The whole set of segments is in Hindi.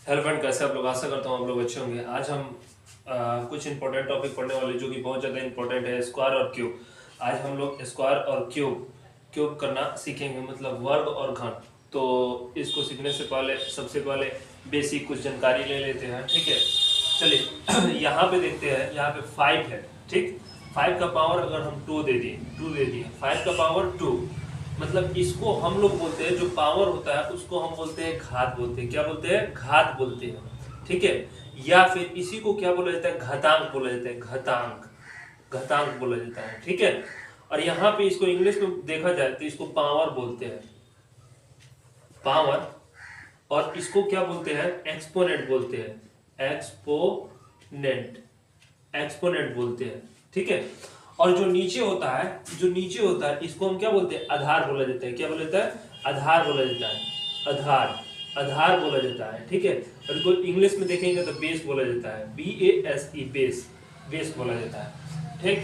हेलो फ्रेंड, कैसे आप लोग? आशा करता हूँ आप लोग अच्छे होंगे। आज हम कुछ इंपॉर्टेंट टॉपिक पढ़ने वाले जो कि बहुत ज़्यादा इंपॉर्टेंट है, स्क्वायर और क्यूब। आज हम लोग स्क्वायर और क्यूब करना सीखेंगे, मतलब वर्ग और घन। तो इसको सीखने से पहले सबसे पहले बेसिक कुछ जानकारी ले लेते हैं, ठीक है। चलिए यहाँ पे देखते हैं, यहाँ पे 5 है, ठीक। 5 का पावर अगर हम 2 दे दिए 5 का पावर 2, मतलब इसको हम लोग बोलते हैं, जो पावर होता है उसको हम बोलते हैं घात बोलते हैं। क्या बोलते हैं? घात बोलते हैं, ठीक है। या फिर इसी को क्या बोला जाता है? घातांक बोला जाता है, घातांक बोला जाता है, ठीक है। और यहाँ पे इसको इंग्लिश में देखा जाए तो इसको पावर बोलते हैं, पावर। और इसको क्या बोलते हैं? एक्सपोनेंट बोलते हैं, एक्सपोनेंट बोलते हैं, ठीक है। और जो नीचे होता है इसको हम क्या बोलते हैं? आधार बोला जाता है। क्या बोला जाता है? आधार बोला जाता है, आधार बोला जाता है, ठीक है। और इसको इंग्लिश में देखेंगे तो बेस बोला जाता है, BASE, बेस बोला जाता है, ठीक।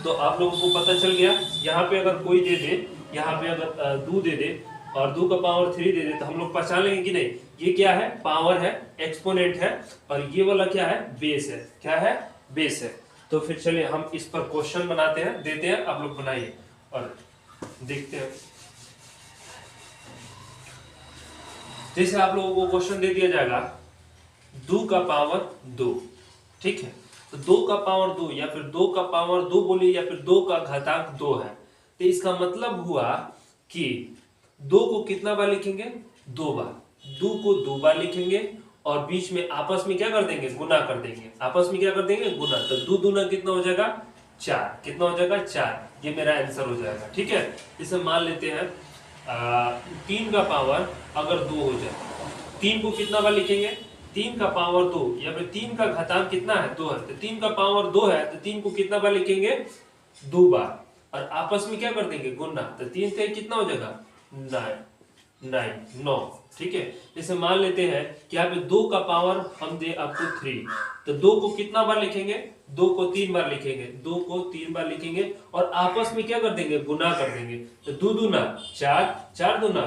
तो आप लोगों को पता चल गया। यहाँ पे अगर कोई दे दे, यहाँ पे अगर 2 दे दे और 2 का पावर 3 दे दे तो हम लोग पहचान लेंगे कि नहीं, ये क्या है? पावर है, एक्सपोनेंट है। और ये वाला क्या है? बेस है। क्या है? बेस है। तो फिर चलिए हम इस पर क्वेश्चन बनाते हैं, देते हैं, आप लोग बनाइए और देखते हैं। जैसे आप लोगों को क्वेश्चन दे दिया जाएगा 2 का पावर 2, ठीक है। तो 2 का पावर 2 या फिर 2 का पावर 2 बोलिए, या फिर 2 का घातांक 2 है। तो इसका मतलब हुआ कि 2 को कितना बार लिखेंगे? 2 बार। 2 को 2 बार लिखेंगे और बीच में आपस में क्या कर देंगे? गुना कर देंगे। आपस में क्या कर देंगे? गुना। तो 2 दूना कितना हो जाएगा? 4। कितना हो जाएगा? 4। ये मेरा आंसर हो जाएगा, ठीक है। इसे मान लेते हैं 3 का पावर अगर 2 हो जाए, 3 को कितना बार लिखेंगे? 3 का पावर 2 या फिर 3 का घातांक कितना है? 2 है। तो 3 का पावर 2 है तो 3 को कितना बार लिखेंगे? 2 बार। और आपस में क्या कर देंगे? गुना। तो 3 से कितना हो जाएगा? 9, ठीक है। जैसे मान लेते हैं कि यहाँ पे 2 का पावर हम दे आपको 3, तो 2 को कितना बार लिखेंगे? 2 को 3 बार लिखेंगे, 2 को 3 बार लिखेंगे और आपस में क्या कर देंगे? गुना कर देंगे। तो 2 दूना 4, 4 दूना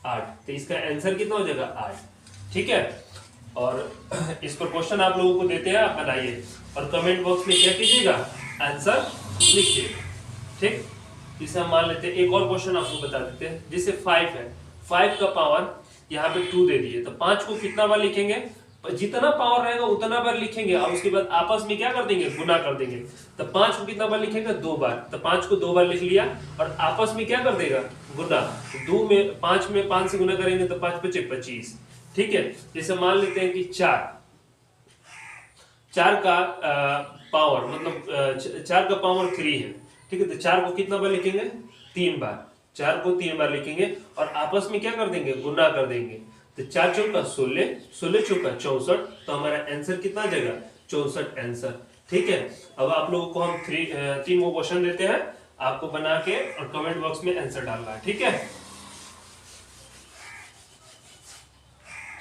8। तो इसका आंसर कितना हो जाएगा? 8, ठीक है। और इस पर क्वेश्चन आप लोगों को देते हैं, आप बनाइए और कमेंट बॉक्स में क्या कीजिएगा? आंसर लिखिएगा, ठीक। इसे हम मान लेते हैं। एक और क्वेश्चन आपको बता देते हैं। जैसे 5 है, 5 का पावर यहाँ पे 2 दे दिए, तो 5 को कितना बार लिखेंगे? जितना पावर रहेगा उतना बार लिखेंगे और उसके बाद आपस में क्या कर देंगे? गुना कर देंगे। तो 5 को कितना बार लिखेंगे? 2 बार। तो 5 को 2 बार लिख लिया और आपस में क्या कर देगा? गुना। 2 में 5 में 5 से गुना करेंगे तो 5 पचे 25, ठीक है। जैसे मान लेते हैं कि 4 का पावर, मतलब 4 का पावर 3 है, ठीक है। तो 4 को कितना बार लिखेंगे? 3 बार। 4 को 3 बार लिखेंगे और आपस में क्या कर देंगे? गुना कर देंगे। तो 4 चौका 16, 16 चौका 64। तो हमारा आंसर कितना आ जाएगा? 64 आंसर, ठीक है। अब आप लोगों को हम 3 वो क्वेश्चन देते हैं, आपको बना के और कमेंट बॉक्स में आंसर डालना है, ठीक है।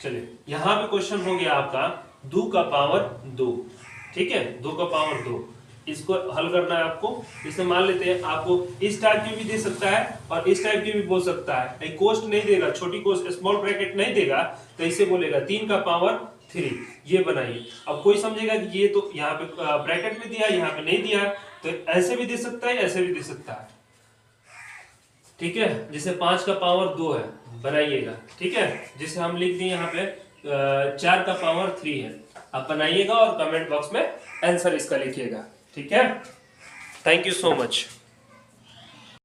चलिए यहाँ पे क्वेश्चन हो गया आपका 2 का पावर 2, ठीक है। 2 का पावर 2, इसको हल करना है आपको। इसे मान लेते हैं, आपको इस टाइप की भी दे सकता है और इस टाइप की भी बोल सकता है। एक कोष्ट नहीं देगा, छोटी कोष्ट स्मॉल ब्रैकेट नहीं देगा, तो इसे बोलेगा 3 का पावर 3। ये बनाइए। अब कोई समझेगा कि ये तो यहाँ पे ब्रैकेट में दिया है, यहाँ पे नहीं दिया है, तो ऐसे भी दे सकता है, ऐसे भी दे सकता है, ठीक है। जैसे 5 का पावर 2 है, बनाइएगा, ठीक है। जिसे हम लिख दिए यहाँ पे 4 का पावर 3 है। आप बनाइएगा और कमेंट बॉक्स में आंसर इसका लिखिएगा, ठीक है। Thank you so much.